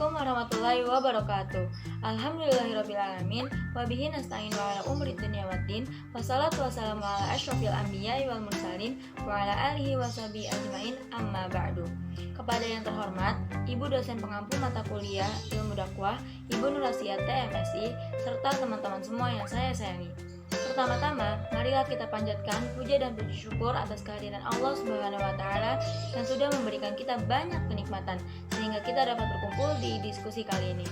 Assalamualaikum warahmatullahi wabarakatuh. Alhamdulillahirrabbilalamin. Wabihi nasta'in wa ala umri dunya waddin. Wassalatu wassalamu ala asyrafil anbiya'i wal mursalin wa ala alihi wa sahbihi ajmain, amma ba'du. Kepada yang terhormat Ibu dosen pengampu mata kuliah Ilmu Dakwah, Ibu Nurasiat TMSI, serta teman-teman semua yang saya sayangi. Pertama-tama, marilah kita panjatkan puja dan puji syukur atas kehadiran Allah Subhanahu wa Ta'ala yang sudah memberikan kita banyak kenikmatan sehingga kita dapat berkumpul di diskusi kali ini.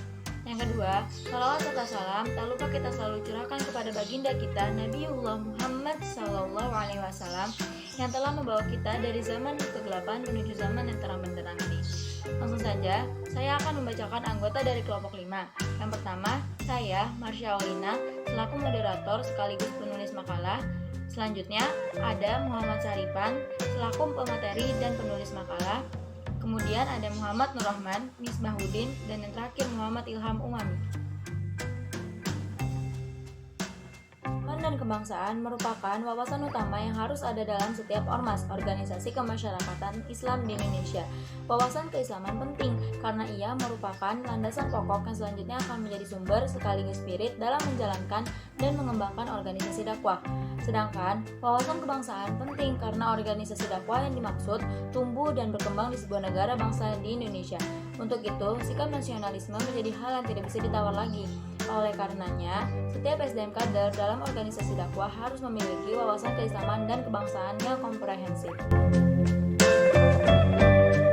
Yang kedua, salawat serta salam tak lupa kita selalu curahkan kepada baginda kita Nabiullah Muhammad SAW yang telah membawa kita dari zaman kegelapan menuju zaman yang terang benderang ini. Langsung saja, saya akan membacakan anggota dari kelompok 5. Yang pertama, saya, Marsha Aulina, selaku moderator sekaligus penulis makalah. Selanjutnya, ada Muhammad Saripan, selaku pemateri dan penulis makalah. Kemudian ada Muhammad Nurrahman, Misbahuddin, dan yang terakhir Muhammad Ilham Umami. Dan kebangsaan merupakan wawasan utama yang harus ada dalam setiap ormas, organisasi kemasyarakatan Islam di Indonesia. Wawasan keislaman penting karena ia merupakan landasan pokok yang selanjutnya akan menjadi sumber sekaligus spirit dalam menjalankan dan mengembangkan organisasi dakwah. Sedangkan wawasan kebangsaan penting karena organisasi dakwah yang dimaksud tumbuh dan berkembang di sebuah negara bangsa di Indonesia. Untuk itu, sikap nasionalisme menjadi hal yang tidak bisa ditawar lagi. Oleh karenanya, setiap SDM kader dalam organisasi dakwah harus memiliki wawasan keislaman dan kebangsaannya komprehensif.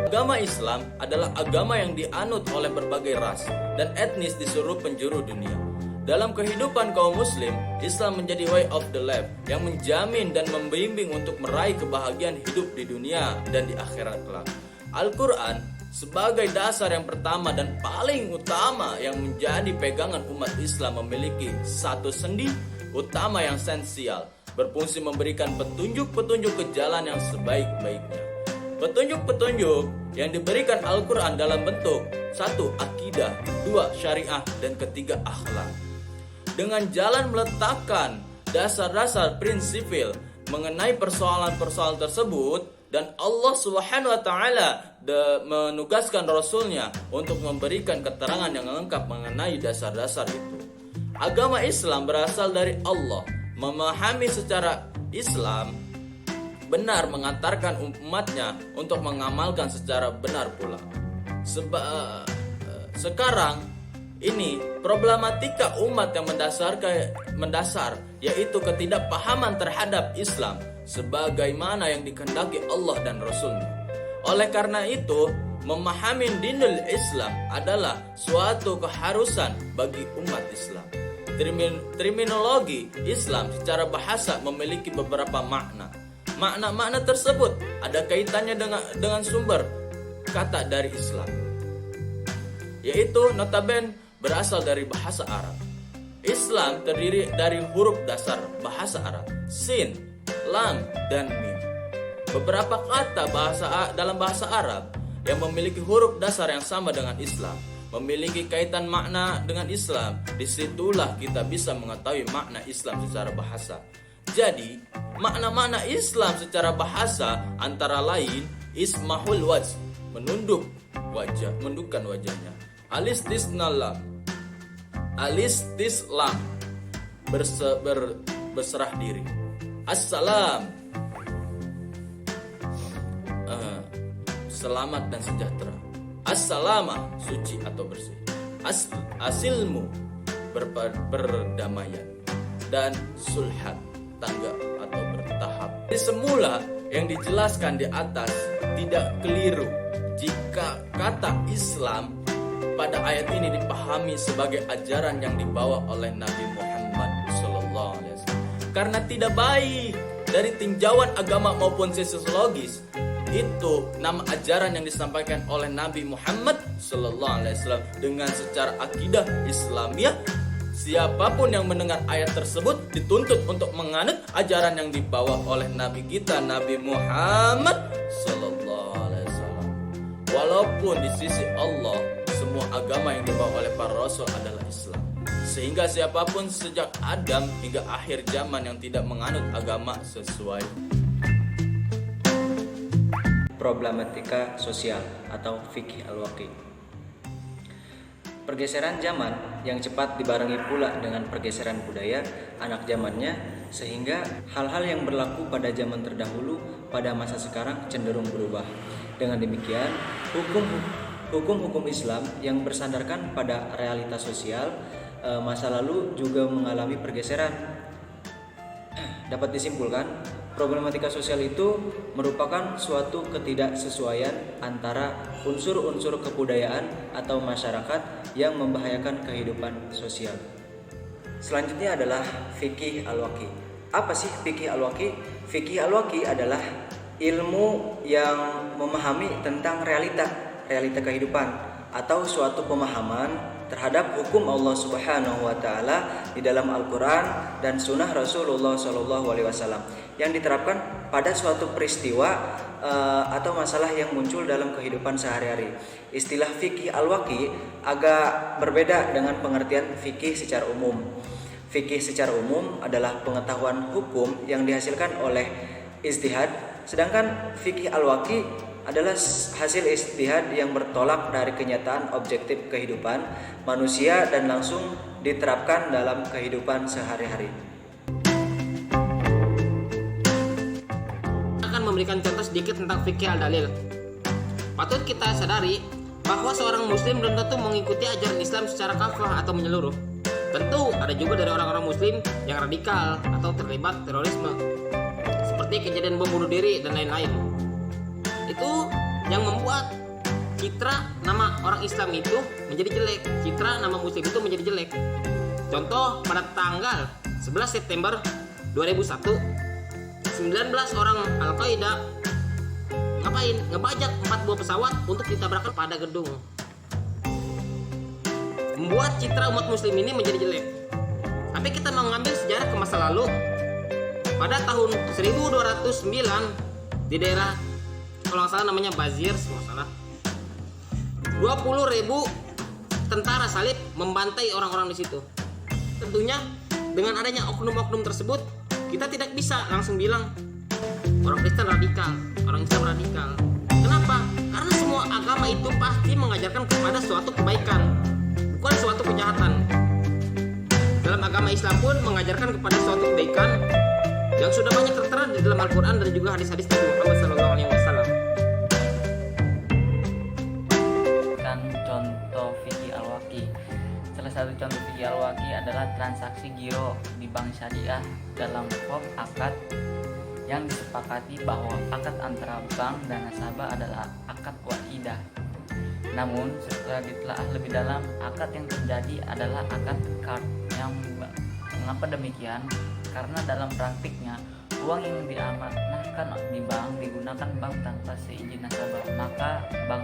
Agama Islam adalah agama yang dianut oleh berbagai ras dan etnis di seluruh penjuru dunia. Dalam kehidupan kaum muslim, Islam menjadi way of the life yang menjamin dan membimbing untuk meraih kebahagiaan hidup di dunia dan di akhirat kelak. Al-Quran sebagai dasar yang pertama dan paling utama yang menjadi pegangan umat Islam memiliki satu sendi utama yang esensial, berfungsi memberikan petunjuk-petunjuk ke jalan yang sebaik-baiknya. Petunjuk-petunjuk yang diberikan Al-Quran dalam bentuk 1. Akidah, 2. Syariah, dan 3. Akhlak. Dengan jalan meletakkan dasar-dasar prinsipil mengenai persoalan-persoalan tersebut, dan Allah Subhanahu wa Ta'ala menugaskan Rasulnya untuk memberikan keterangan yang lengkap mengenai dasar-dasar itu. Agama Islam berasal dari Allah. Memahami secara Islam benar mengantarkan umatnya untuk mengamalkan secara benar pula. Sekarang ini problematika umat yang mendasar yaitu ketidakpahaman terhadap Islam sebagaimana yang dikehendaki Allah dan Rasulnya. Oleh karena itu, memahami dinul Islam adalah suatu keharusan bagi umat Islam. Terminologi Islam secara bahasa memiliki beberapa makna. Makna-makna tersebut ada kaitannya dengan sumber kata dari Islam, yaitu notabene berasal dari bahasa Arab. Islam terdiri dari huruf dasar bahasa Arab, sin, lam, dan mim. Beberapa kata dalam bahasa Arab yang memiliki huruf dasar yang sama dengan Islam memiliki kaitan makna dengan Islam. Disitulah kita bisa mengetahui makna Islam secara bahasa. Jadi, makna-makna Islam secara bahasa antara lain ismahul wajh, menundukkan wajahnya. Alistislam, berserah diri. Assalam, selamat dan sejahtera. Assalama, suci atau bersih. Asilmu, berdamaian. Dan sulhan, tanggap atau bertahap. Di semula yang dijelaskan di atas tidak keliru jika kata Islam pada ayat ini dipahami sebagai ajaran yang dibawa oleh Nabi Muhammad SAW. Karena tidak baik dari tinjauan agama maupun sosiologis, itu nama ajaran yang disampaikan oleh Nabi Muhammad SAW dengan secara akidah Islamiyah. Siapapun yang mendengar ayat tersebut dituntut untuk menganut ajaran yang dibawa oleh Nabi kita Nabi Muhammad SAW. Walaupun di sisi Allah semua agama yang dibawa oleh para rasul adalah Islam, sehingga siapapun sejak Adam hingga akhir zaman yang tidak menganut agama sesuai. Problematika sosial atau fikih al-waqi. Pergeseran zaman yang cepat dibarengi pula dengan pergeseran budaya anak zamannya, sehingga hal-hal yang berlaku pada zaman terdahulu pada masa sekarang cenderung berubah. Dengan demikian, hukum-hukum Islam yang bersandarkan pada realitas sosial masa lalu juga mengalami pergeseran. Dapat disimpulkan, problematika sosial itu merupakan suatu ketidaksesuaian antara unsur-unsur kebudayaan atau masyarakat yang membahayakan kehidupan sosial. Selanjutnya adalah fikih al-waqi. Apa sih fikih al-waqi? Fikih al-waqi adalah ilmu yang memahami tentang realita kehidupan atau suatu pemahaman terhadap hukum Allah Subhanahu wa taala di dalam Al-Qur'an dan sunnah Rasulullah SAW yang diterapkan pada suatu peristiwa atau masalah yang muncul dalam kehidupan sehari-hari. Istilah fikih al-waqi agak berbeda dengan pengertian fikih secara umum. Fikih secara umum adalah pengetahuan hukum yang dihasilkan oleh ijtihad, sedangkan fikih al-waqi adalah hasil ijtihad yang bertolak dari kenyataan objektif kehidupan manusia dan langsung diterapkan dalam kehidupan sehari-hari. Akan memberikan contoh sedikit tentang fikih al-dalil. Patut kita sadari bahwa seorang muslim belum tentu mengikuti ajaran Islam secara kafah atau menyeluruh. Tentu ada juga dari orang-orang muslim yang radikal atau terlibat terorisme, seperti kejadian bom bunuh diri dan lain-lain. Itu yang membuat citra nama orang Islam itu menjadi jelek, citra nama muslim itu menjadi jelek. Contoh, pada tanggal 11 September 2001, 19 orang Al-Qaeda ngapain? Ngebajak 4 buah pesawat untuk ditabrakkan pada gedung. Membuat citra umat muslim ini menjadi jelek. Tapi kita mengambil sejarah ke masa lalu. Pada tahun 1209 di daerah, kalau nggak salah namanya Bazir, kalau salah, 20.000 tentara salib membantai orang-orang di situ. Tentunya dengan adanya oknum-oknum tersebut, kita tidak bisa langsung bilang orang Kristen radikal, orang Islam radikal. Kenapa? Karena semua agama itu pasti mengajarkan kepada suatu kebaikan, bukan suatu kejahatan. Dalam agama Islam pun mengajarkan kepada suatu kebaikan yang sudah banyak tertera di dalam Al-Quran dan juga hadis-hadis Nabi Muhammad SAW. Contoh fikih al-waqi. Salah satu contoh fikih al-waqi adalah transaksi giro di bank syariah dalam form akad yang disepakati bahwa akad antara bank dan nasabah adalah akad wahidah. Namun setelah ditelaah lebih dalam, akad yang terjadi adalah akad qard. Mengapa demikian? Karena dalam praktiknya uang yang diamanahkan di bank digunakan bank tanpa seizin nasabah, maka bank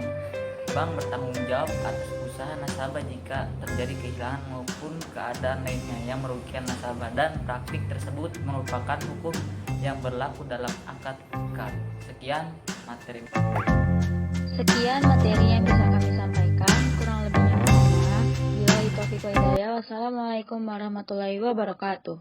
bertanggung jawab atas usaha nasabah jika terjadi kehilangan maupun keadaan lainnya yang merugikan nasabah, dan praktik tersebut merupakan hukum yang berlaku dalam akad qard. Sekian materi yang bisa kami sampaikan. Kurang lebihnya mohon maaf. Billahi taufiq wal hidayah. Wassalamualaikum warahmatullahi wabarakatuh.